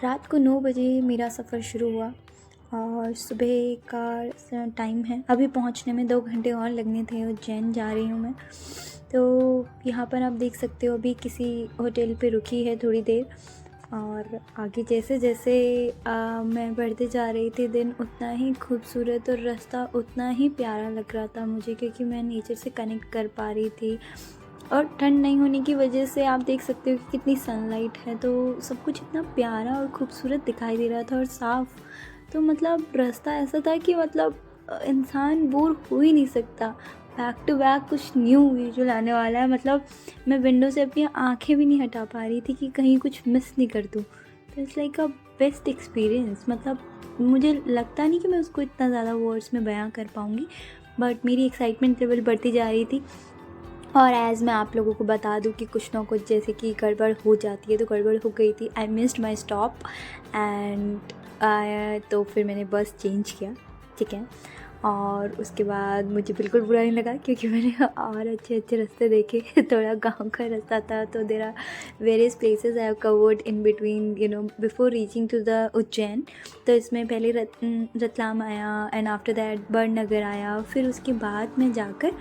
रात को 9 बजे मेरा सफ़र शुरू हुआ और सुबह का टाइम है। अभी पहुंचने में 2 घंटे और लगने थे। उज्जैन जा रही हूँ मैं। तो यहाँ पर आप देख सकते हो अभी किसी होटल पे रुकी है थोड़ी देर। और आगे जैसे जैसे मैं बढ़ते जा रही थी दिन, उतना ही खूबसूरत और रास्ता उतना ही प्यारा लग रहा था मुझे, क्योंकि मैं नेचर से कनेक्ट कर पा रही थी। और ठंड नहीं होने की वजह से आप देख सकते हो कि कितनी सनलाइट है, तो सब कुछ इतना प्यारा और खूबसूरत दिखाई दे रहा था और साफ़। तो मतलब रास्ता ऐसा था कि मतलब इंसान बोर हो ही नहीं सकता। बैक टू बैक कुछ न्यू विजुअल आने वाला है। मतलब मैं विंडो से अपनी आंखें भी नहीं हटा पा रही थी कि कहीं कुछ मिस नहीं कर दूँ। तो it's like a best experience. मतलब मुझे लगता नहीं कि मैं उसको इतना ज़्यादा वर्ड्स में बयां कर पाऊँगी, बट मेरी एक्साइटमेंट लेवल बढ़ती जा रही थी। और एज़ मैं आप लोगों को बता दूं कि कुछ ना कुछ जैसे कि गड़बड़ हो जाती है, तो गड़बड़ हो गई थी। I missed my stop and तो फिर मैंने बस चेंज किया, ठीक है। और उसके बाद मुझे बिल्कुल बुरा नहीं लगा, क्योंकि मैंने और अच्छे अच्छे रास्ते देखे। थोड़ा गांव का रास्ता था, तो there are various places I have covered in between before reaching to the Ujjain. तो इसमें पहले रतलाम आया एंड आफ्टर दैट बड़नगर आया, फिर उसके बाद मैं जाकर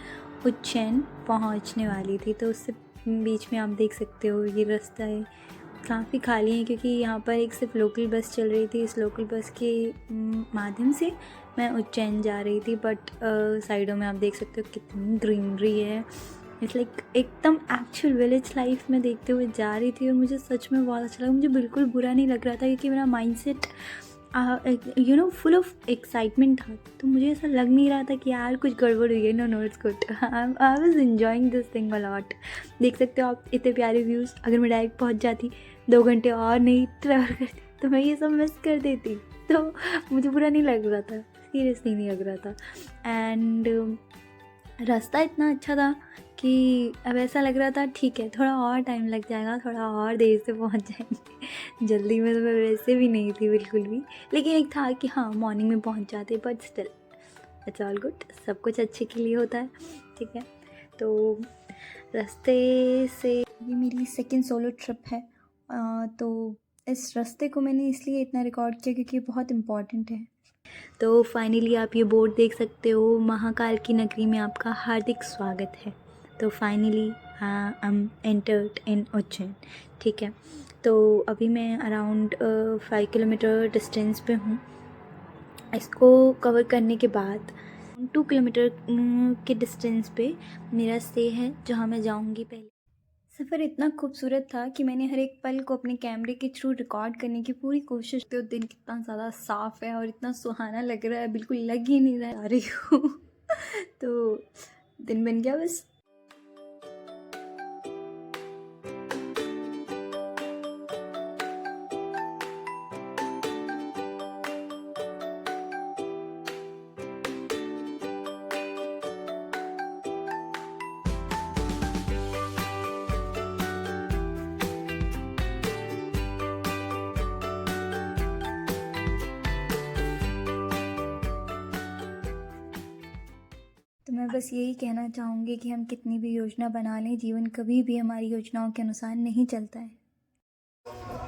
उज्जैन पहुंचने वाली थी। तो उससे बीच में आप देख सकते हो ये रास्ता है काफ़ी खाली है, क्योंकि यहाँ पर एक सिर्फ लोकल बस चल रही थी। इस लोकल बस के माध्यम से मैं उज्जैन जा रही थी। बट साइडों में आप देख सकते हो कितनी ग्रीनरी है। इट्स लाइक एकदम एक्चुअल विलेज लाइफ में देखते हुए जा रही थी, और मुझे सच में बहुत अच्छा लगा। मुझे बिल्कुल बुरा नहीं लग रहा था, क्योंकि मेरा माइंडसेट फुल ऑफ एक्साइटमेंट था। तो मुझे ऐसा लग नहीं रहा था कि यार कुछ गड़बड़ हुई है। No no, it's good. I was enjoying this thing a lot. देख सकते हो आप इतने प्यारे व्यूज़। अगर मैं डायरेक्ट पहुंच जाती, 2 घंटे और नहीं ट्रैवल करती, तो मैं ये सब मिस कर देती। तो मुझे बुरा नहीं लग रहा था, सीरियसली नहीं लग रहा था। एंड रास्ता इतना अच्छा था कि अब ऐसा लग रहा था ठीक है, थोड़ा और टाइम लग जाएगा, थोड़ा और देर से पहुंच जाएंगे। जल्दी में तो मैं वैसे भी नहीं थी बिल्कुल भी, लेकिन एक था कि हाँ मॉर्निंग में पहुंच जाते, but still it's all good. सब कुछ अच्छे के लिए होता है, ठीक है। तो रास्ते से ये मेरी सेकंड सोलो ट्रिप है। तो इस रास्ते को मैंने इसलिए इतना रिकॉर्ड किया क्योंकि ये बहुत इम्पॉर्टेंट है। तो फाइनली आप ये बोर्ड देख सकते हो, महाकाल की नगरी में आपका हार्दिक स्वागत है। तो finally I am entered in Ujjain, ठीक है। तो अभी मैं अराउंड 5 किलोमीटर डिस्टेंस पे हूँ। इसको कवर करने के बाद 2 किलोमीटर के डिस्टेंस पे मेरा स्टे है, जहाँ मैं जाऊँगी पहले। सफ़र इतना खूबसूरत था कि मैंने हर एक पल को अपने कैमरे के थ्रू रिकॉर्ड करने की पूरी कोशिश की। दिन कितना ज़्यादा साफ़ है और इतना सुहाना लग रहा है, बिल्कुल लग ही नहीं रहा आ रही हूँ। तो दिन बन गया बस। तो मैं बस यही कहना चाहूँगी कि हम कितनी भी योजना बना लें, जीवन कभी भी हमारी योजनाओं के अनुसार नहीं चलता है।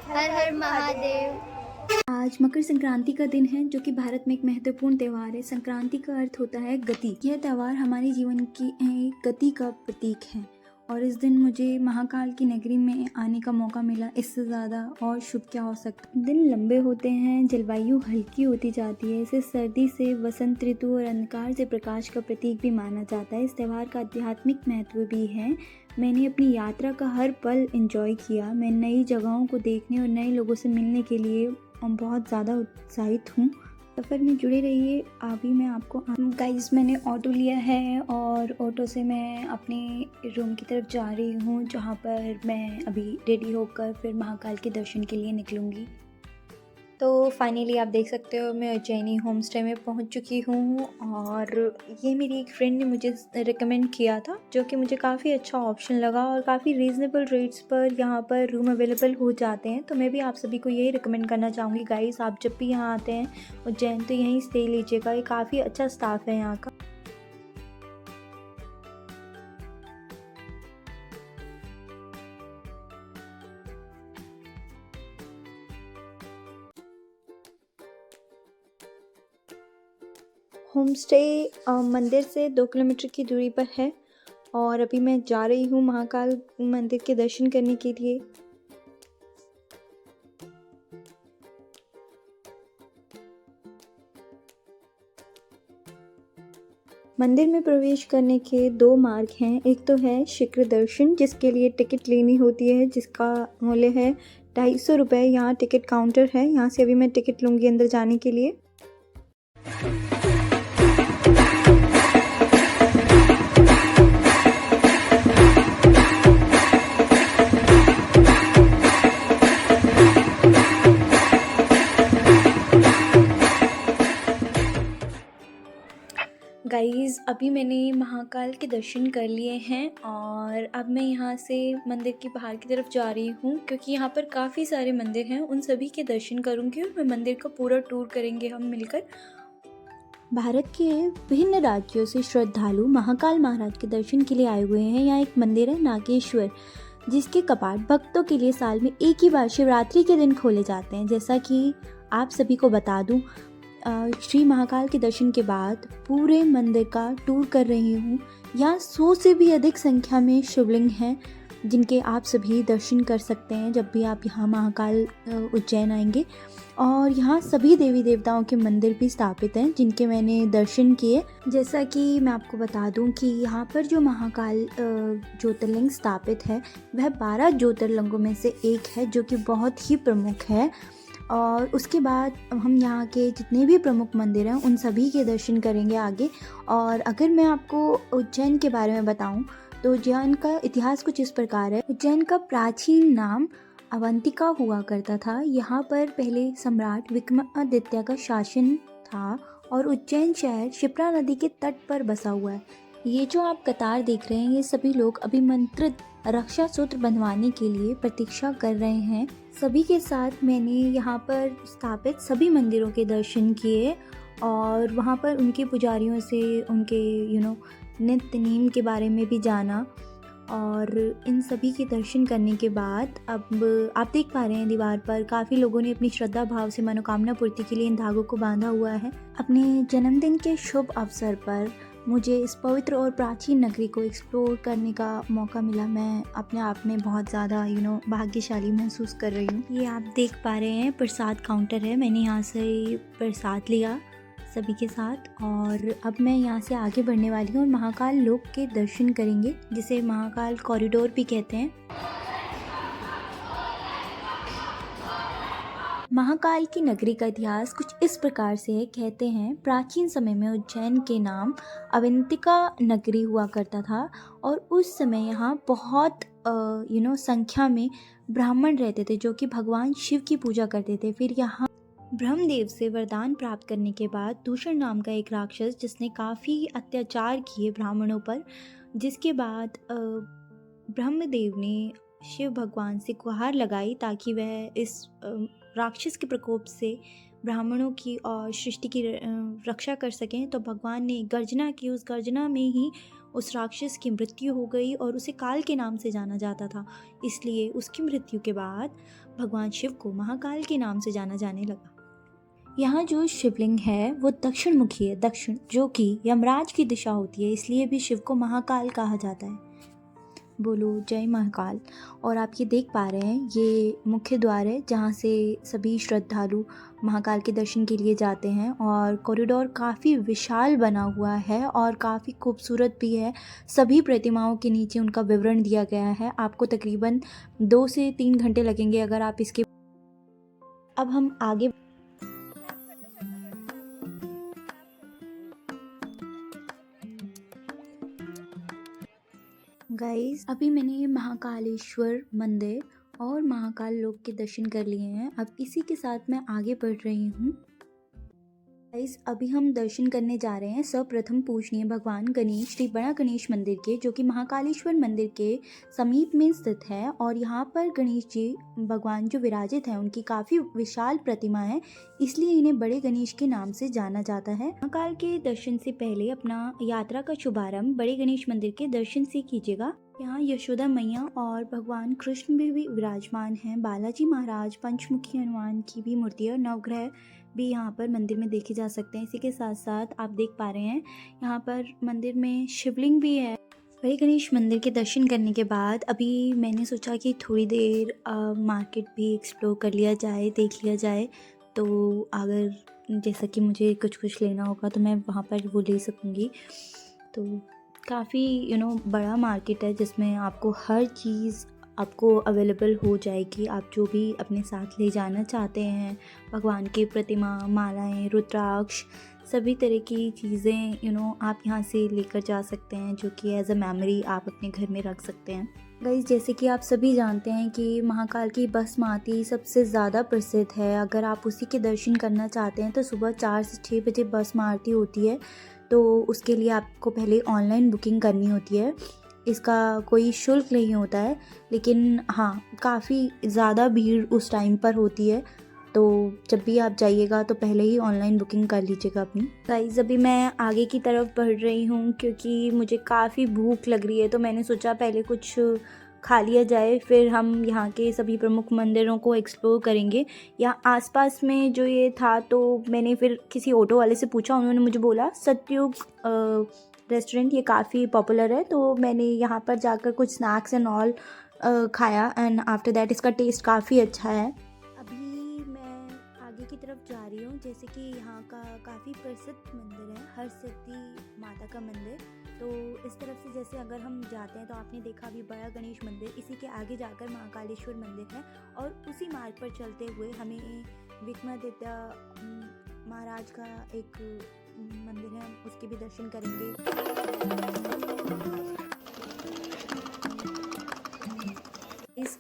हर हर महादेव। आज मकर संक्रांति का दिन है, जो कि भारत में एक महत्वपूर्ण त्यौहार है। संक्रांति का अर्थ होता है गति। यह त्यौहार हमारे जीवन की गति का प्रतीक है, और इस दिन मुझे महाकाल की नगरी में आने का मौका मिला। इससे ज़्यादा और शुभ क्या हो सकता। दिन लंबे होते हैं, जलवायु हल्की होती जाती है। इसे सर्दी से वसंत ऋतु और अंधकार से प्रकाश का प्रतीक भी माना जाता है। इस त्यौहार का आध्यात्मिक महत्व भी है। मैंने अपनी यात्रा का हर पल एंजॉय किया। मैं नई जगहों को देखने और नए लोगों से मिलने के लिए बहुत ज़्यादा उत्साहित हूँ। सफ़र में जुड़े रहिए। अभी मैं आपको गाइस, मैंने ऑटो लिया है और ऑटो से मैं अपने रूम की तरफ जा रही हूँ, जहाँ पर मैं अभी रेडी होकर फिर महाकाल के दर्शन के लिए निकलूँगी। तो फाइनली आप देख सकते हो मैं उज्जैनी होम स्टे में पहुंच चुकी हूँ, और ये मेरी एक फ्रेंड ने मुझे रिकमेंड किया था, जो कि मुझे काफ़ी अच्छा ऑप्शन लगा, और काफ़ी रीज़नेबल रेट्स पर यहाँ पर रूम अवेलेबल हो जाते हैं। तो मैं भी आप सभी को यही रिकमेंड करना चाहूँगी गाइस, आप जब भी यहाँ आते हैं उज्जैन तो यहीं स्टे लीजिएगा। ये काफ़ी अच्छा स्टाफ है यहाँ का। होम स्टे मंदिर से 2 किलोमीटर की दूरी पर है और अभी मैं जा रही हूँ महाकाल मंदिर के दर्शन करने के लिए। मंदिर में प्रवेश करने के 2 मार्ग हैं। एक तो है शीघ्र दर्शन, जिसके लिए टिकट लेनी होती है, जिसका मूल्य है 250 रुपये। यहाँ टिकट काउंटर है, यहाँ से अभी मैं टिकट लूँगी अंदर जाने के लिए। गाइज़, अभी मैंने महाकाल के दर्शन कर लिए हैं और अब मैं यहाँ से मंदिर के बाहर की तरफ जा रही हूँ, क्योंकि यहाँ पर काफ़ी सारे मंदिर हैं। उन सभी के दर्शन करूँगी और मैं मंदिर का पूरा टूर करेंगे हम मिलकर। भारत के विभिन्न राज्यों से श्रद्धालु महाकाल महाराज के दर्शन के लिए आए हुए हैं। यहाँ एक मंदिर है नागेश्वर, जिसके कपाट भक्तों के लिए साल में एक ही बार शिवरात्रि के दिन खोले जाते हैं। जैसा कि आप सभी को बता दूं, श्री महाकाल के दर्शन के बाद पूरे मंदिर का टूर कर रही हूँ। यहाँ 100 से भी अधिक संख्या में शिवलिंग हैं, जिनके आप सभी दर्शन कर सकते हैं जब भी आप यहाँ महाकाल उज्जैन आएंगे। और यहाँ सभी देवी देवताओं के मंदिर भी स्थापित हैं, जिनके मैंने दर्शन किए। जैसा कि मैं आपको बता दूं कि यहाँ पर जो महाकाल ज्योतिर्लिंग स्थापित है, वह 12 ज्योतिर्लिंगों में से एक है, जो कि बहुत ही प्रमुख है। और उसके बाद हम यहाँ के जितने भी प्रमुख मंदिर हैं उन सभी के दर्शन करेंगे आगे। और अगर मैं आपको उज्जैन के बारे में बताऊं तो उज्जैन का इतिहास कुछ इस प्रकार है। उज्जैन का प्राचीन नाम अवंतिका हुआ करता था। यहाँ पर पहले सम्राट विक्रमादित्य का शासन था और उज्जैन शहर शिप्रा नदी के तट पर बसा हुआ है। ये जो आप कतार देख रहे हैं, ये सभी लोग अभिमंत्रित रक्षा सूत्र बंधवाने के लिए प्रतीक्षा कर रहे हैं। सभी के साथ मैंने यहाँ पर स्थापित सभी मंदिरों के दर्शन किए और वहाँ पर उनके पुजारियों से उनके नित्य नेम के बारे में भी जाना। और इन सभी के दर्शन करने के बाद अब आप देख पा रहे हैं दीवार पर काफ़ी लोगों ने अपनी श्रद्धा भाव से मनोकामना पूर्ति के लिए इन धागों को बांधा हुआ है। अपने जन्मदिन के शुभ अवसर पर मुझे इस पवित्र और प्राचीन नगरी को एक्सप्लोर करने का मौका मिला। मैं अपने आप में बहुत ज़्यादा भाग्यशाली महसूस कर रही हूँ। ये आप देख पा रहे हैं प्रसाद काउंटर है। मैंने यहाँ से प्रसाद लिया सभी के साथ और अब मैं यहाँ से आगे बढ़ने वाली हूँ और महाकाल लोक के दर्शन करेंगे, जिसे महाकाल कॉरिडोर भी कहते हैं। महाकाल की नगरी का इतिहास कुछ इस प्रकार से है। कहते हैं प्राचीन समय में उज्जैन के नाम अवंतिका नगरी हुआ करता था और उस समय यहाँ बहुत संख्या में ब्राह्मण रहते थे, जो कि भगवान शिव की पूजा करते थे। फिर यहाँ ब्रह्मदेव से वरदान प्राप्त करने के बाद दूषण नाम का एक राक्षस, जिसने काफ़ी अत्याचार किए ब्राह्मणों पर, जिसके बाद ब्रह्मदेव ने शिव भगवान से गुहार लगाई ताकि वह इस राक्षस के प्रकोप से ब्राह्मणों की और सृष्टि की रक्षा कर सकें। तो भगवान ने गर्जना की, उस गर्जना में ही उस राक्षस की मृत्यु हो गई और उसे काल के नाम से जाना जाता था। इसलिए उसकी मृत्यु के बाद भगवान शिव को महाकाल के नाम से जाना जाने लगा। यहाँ जो शिवलिंग है वो दक्षिण मुखी है, दक्षिण जो कि यमराज की दिशा होती है, इसलिए भी शिव को महाकाल कहा जाता है। बोलो जय महाकाल। और आप ये देख पा रहे हैं, ये मुख्य द्वार है जहाँ से सभी श्रद्धालु महाकाल के दर्शन के लिए जाते हैं। और कॉरिडोर काफ़ी विशाल बना हुआ है और काफ़ी खूबसूरत भी है। सभी प्रतिमाओं के नीचे उनका विवरण दिया गया है। आपको तकरीबन 2 से 3 घंटे लगेंगे अगर आप इसके। अब हम आगे गाइस, अभी मैंने महाकालेश्वर मंदिर और महाकाल लोक के दर्शन कर लिए हैं। अब इसी के साथ मैं आगे बढ़ रही हूँ। गाइस, अभी हम दर्शन करने जा रहे हैं सर्वप्रथम पूजनीय भगवान गणेश श्री बड़ा गणेश मंदिर के, जो कि महाकालेश्वर मंदिर के समीप में स्थित है। और यहाँ पर गणेश जी भगवान जो विराजित हैं, उनकी काफ़ी विशाल प्रतिमा है, इसलिए इन्हें बड़े गणेश के नाम से जाना जाता है। महाकाल के दर्शन से पहले अपना यात्रा का शुभारंभ बड़े गणेश मंदिर के दर्शन से कीजिएगा। यहाँ यशोदा मैया और भगवान कृष्ण भी विराजमान हैं। बालाजी महाराज, पंचमुखी हनुमान की भी मूर्ति है और नवग्रह भी यहाँ पर मंदिर में देखे जा सकते हैं। इसी के साथ साथ आप देख पा रहे हैं यहाँ पर मंदिर में शिवलिंग भी है। बड़े गणेश मंदिर के दर्शन करने के बाद अभी मैंने सोचा कि थोड़ी देर मार्केट भी एक्सप्लोर कर लिया जाए, देख लिया जाए। तो अगर जैसा कि मुझे कुछ लेना होगा तो मैं वहाँ पर वो ले सकूँगी। तो काफ़ी बड़ा मार्केट है जिसमें आपको हर चीज़ आपको अवेलेबल हो जाएगी। आप जो भी अपने साथ ले जाना चाहते हैं, भगवान की प्रतिमा, मालाएं, रुद्राक्ष, सभी तरह की चीज़ें आप यहाँ से लेकर जा सकते हैं, जो कि एज अ मेमोरी आप अपने घर में रख सकते हैं। गाइस, जैसे कि आप सभी जानते हैं कि महाकाल की भस्म आरती सबसे ज़्यादा प्रसिद्ध है। अगर आप उसी के दर्शन करना चाहते हैं तो सुबह 4 से 6 बजे भस्म आरती होती है। तो उसके लिए आपको पहले ऑनलाइन बुकिंग करनी होती है। इसका कोई शुल्क नहीं होता है, लेकिन हाँ, काफ़ी ज़्यादा भीड़ उस टाइम पर होती है। तो जब भी आप जाइएगा तो पहले ही ऑनलाइन बुकिंग कर लीजिएगा अपनी। गाइस, अभी मैं आगे की तरफ बढ़ रही हूँ क्योंकि मुझे काफ़ी भूख लग रही है। तो मैंने सोचा पहले कुछ खा लिया जाए, फिर हम यहाँ के सभी प्रमुख मंदिरों को एक्सप्लोर करेंगे। यहाँ आसपास में जो ये था, तो मैंने फिर किसी ऑटो वाले से पूछा, उन्होंने मुझे बोला सतयुग रेस्टोरेंट ये काफ़ी पॉपुलर है। तो मैंने यहाँ पर जाकर कुछ स्नैक्स एंड ऑल खाया एंड आफ्टर दैट इसका टेस्ट काफ़ी अच्छा है। अभी मैं आगे की तरफ जा रही हूँ। जैसे कि यहाँ का काफ़ी प्रसिद्ध मंदिर है हरसिद्धि माता का मंदिर। तो इस तरफ से जैसे अगर हम जाते हैं तो आपने देखा अभी बड़ा गणेश मंदिर, इसी के आगे जाकर महाकालेश्वर मंदिर है और उसी मार्ग पर चलते हुए हमें विक्रमादित्य महाराज का एक मंदिर है, उसके भी दर्शन करेंगे।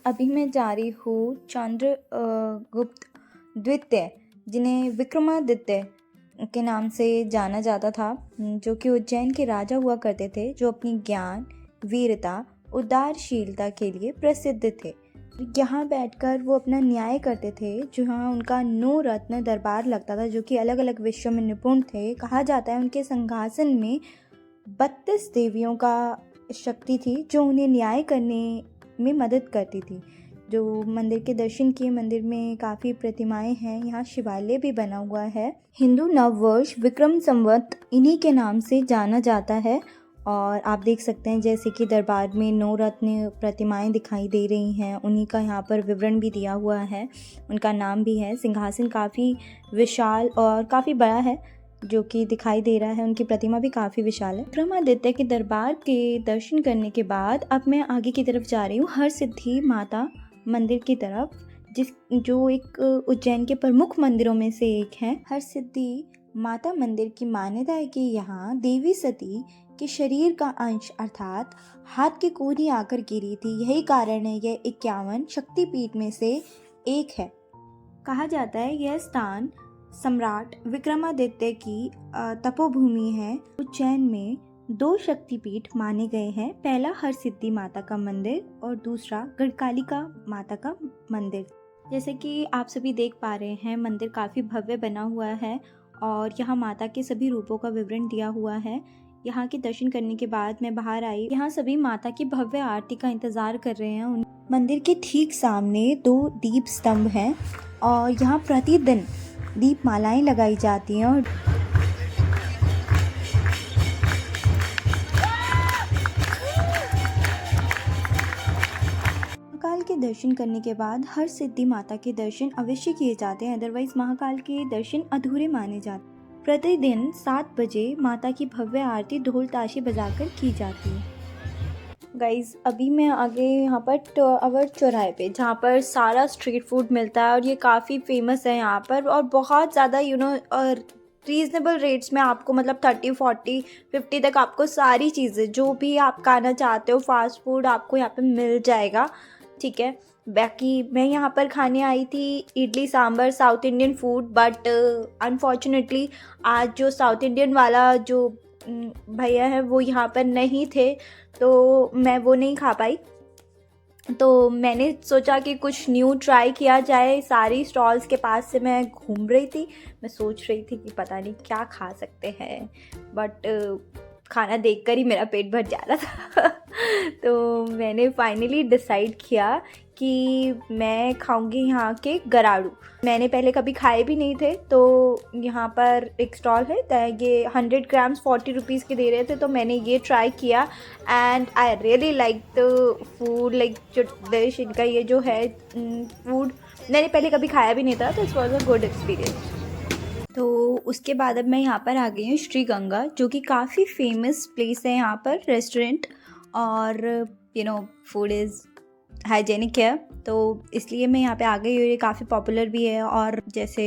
अभी मैं जा रही हूँ चंद्रगुप्त द्वितीय, जिन्हें विक्रमादित्य के नाम से जाना जाता था, जो कि उज्जैन के राजा हुआ करते थे, जो अपनी ज्ञान, वीरता, उदारशीलता के लिए प्रसिद्ध थे। यहाँ बैठकर वो अपना न्याय करते थे। जहाँ उनका 9 रत्न दरबार लगता था, जो कि अलग अलग विषयों में निपुण थे। कहा जाता है उनके सिंहासन में 32 देवियों का शक्ति थी, जो उन्हें न्याय करने में मदद करती थी। जो मंदिर के दर्शन किए, मंदिर में काफ़ी प्रतिमाएं हैं। यहाँ शिवालय भी बना हुआ है। हिंदू नववर्ष विक्रम संवत इन्हीं के नाम से जाना जाता है। और आप देख सकते हैं जैसे कि दरबार में 9 रत्न प्रतिमाएं दिखाई दे रही हैं, उन्हीं का यहाँ पर विवरण भी दिया हुआ है, उनका नाम भी है। सिंहासन काफ़ी विशाल और काफ़ी बड़ा है जो कि दिखाई दे रहा है, उनकी प्रतिमा भी काफ़ी विशाल है। विक्रमादित्य के दरबार के दर्शन करने के बाद अब मैं आगे की तरफ जा रही हूँ हरसिद्धि माता मंदिर की तरफ, जो एक उज्जैन के प्रमुख मंदिरों में से एक है। हरसिद्धि माता मंदिर की मान्यता है कि यहाँ देवी सती के शरीर का अंश अर्थात हाथ की कोहनी आकर गिरी थी। यही कारण है यह 51 शक्तिपीठ में से एक है। कहा जाता है यह स्थान सम्राट विक्रमादित्य की तपोभूमि है। उज्जैन में 2 शक्तिपीठ माने गए हैं, पहला हरसिद्धि माता का मंदिर और दूसरा गढ़कालिका माता का मंदिर। जैसे कि आप सभी देख पा रहे हैं, मंदिर काफ़ी भव्य बना हुआ है और यहाँ माता के सभी रूपों का विवरण दिया हुआ है। यहाँ के दर्शन करने के बाद मैं बाहर आई। यहाँ सभी माता की भव्य आरती का इंतज़ार कर रहे हैं। मंदिर के ठीक सामने 2 दीप स्तंभ हैं और यहाँ प्रतिदिन दीप मालाएं लगाई जाती हैं। और महाकाल के दर्शन करने के बाद हरसिद्धि माता के दर्शन अवश्य किए जाते हैं, अदरवाइज महाकाल के दर्शन अधूरे माने जाते हैं। प्रतिदिन 7 बजे माता की भव्य आरती ढोल ताशे बजाकर की जाती है। गाइज़, अभी मैं आगे यहाँ पर टावर चौराहे पे, जहाँ पर सारा स्ट्रीट फूड मिलता है और ये काफ़ी फेमस है यहाँ पर, और बहुत ज़्यादा रीज़नेबल रेट्स में आपको, मतलब 30, 40, 50 तक आपको सारी चीज़ें जो भी आप खाना चाहते हो फास्ट फूड आपको यहाँ पे मिल जाएगा। ठीक है, बाकी मैं यहाँ पर खाने आई थी idli sambar south Indian food, but unfortunately आज जो साउथ इंडियन वाला जो भैया है वो यहाँ पर नहीं थे, तो मैं वो नहीं खा पाई। तो मैंने सोचा कि कुछ न्यू ट्राई किया जाए। सारी स्टॉल्स के पास से मैं घूम रही थी, मैं सोच रही थी कि पता नहीं क्या खा सकते हैं, बट खाना देखकर ही मेरा पेट भर जा रहा था तो मैंने फाइनली डिसाइड किया कि मैं खाऊंगी यहाँ के गराड़ू। मैंने पहले कभी खाए भी नहीं थे, तो यहाँ पर एक स्टॉल है तो ये 100 ग्राम्स 40 रुपीज़ के दे रहे थे, तो मैंने ये ट्राई किया and I really like the food, like जो डिश इनका ये जो है फूड मैंने पहले कभी खाया भी नहीं था, तो it's was a good experience. तो उसके बाद अब मैं यहाँ पर आ गई हूँ श्री गंगा, जो कि काफ़ी फेमस प्लेस है यहाँ पर, रेस्टोरेंट, और फूड इज़ हाइजेनिक है, तो इसलिए मैं यहाँ पे आ गई हूँ। ये काफ़ी पॉपुलर भी है, और जैसे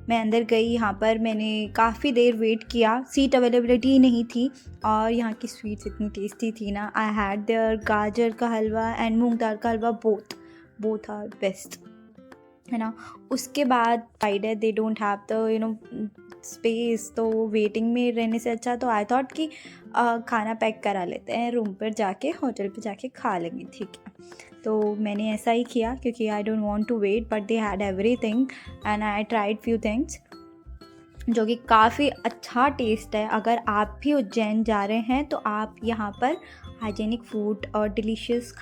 मैं अंदर गई यहाँ पर मैंने काफ़ी देर वेट किया, सीट अवेलेबिलिटी ही नहीं थी, और यहाँ की स्वीट्स इतनी टेस्टी थी ना। आई हैड देयर गाजर का हलवा एंड मूंग दाल का हलवा, बोथ आर बेस्ट, है ना। उसके बाद Friday they don't have the space, तो वेटिंग में रहने से अच्छा तो आई थॉट कि खाना पैक करा लेते हैं, रूम पर जाके होटल पे जाके खा लेंगे, ठीक है। तो मैंने ऐसा ही किया क्योंकि I don't want to wait, but they had everything and I tried few things जो कि काफ़ी अच्छा टेस्ट है। अगर आप भी उज्जैन जा रहे हैं तो आप यहाँ पर हाइजेनिक फूड और डिलीशियस